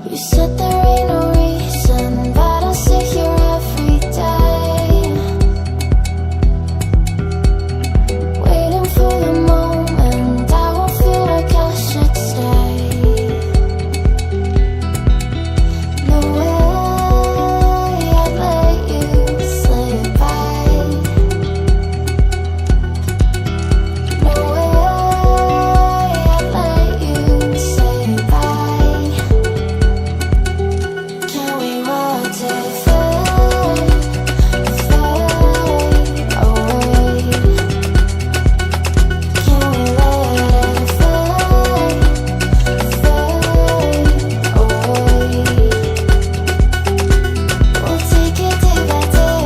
You said there ain't no reason, but I sit here every day, waiting for the moment I won't feel like I should stay. No way I'd let you slip by. No way I'd let you say bye. Can we watch it fade, fade away? Can we let it fade, fade away? We'll take it day by day.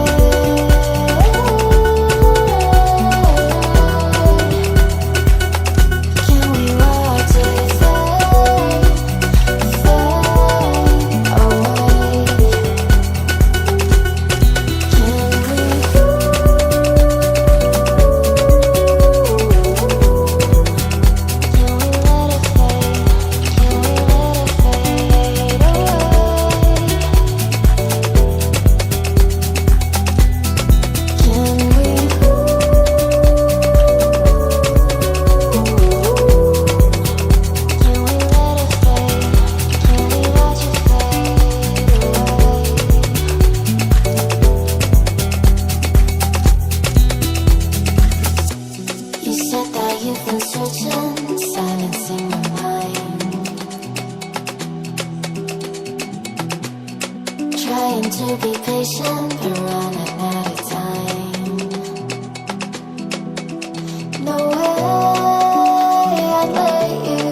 Can we watch it fade, fade away? You said that you've been searching, silencing your mind, trying to be patient, but running out of time. No way I'd let you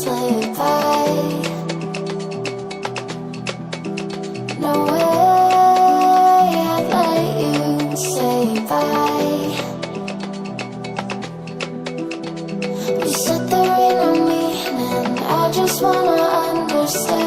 slip by. No way I'd let you say bye. You said there ain't no meaning, I just wanna understand.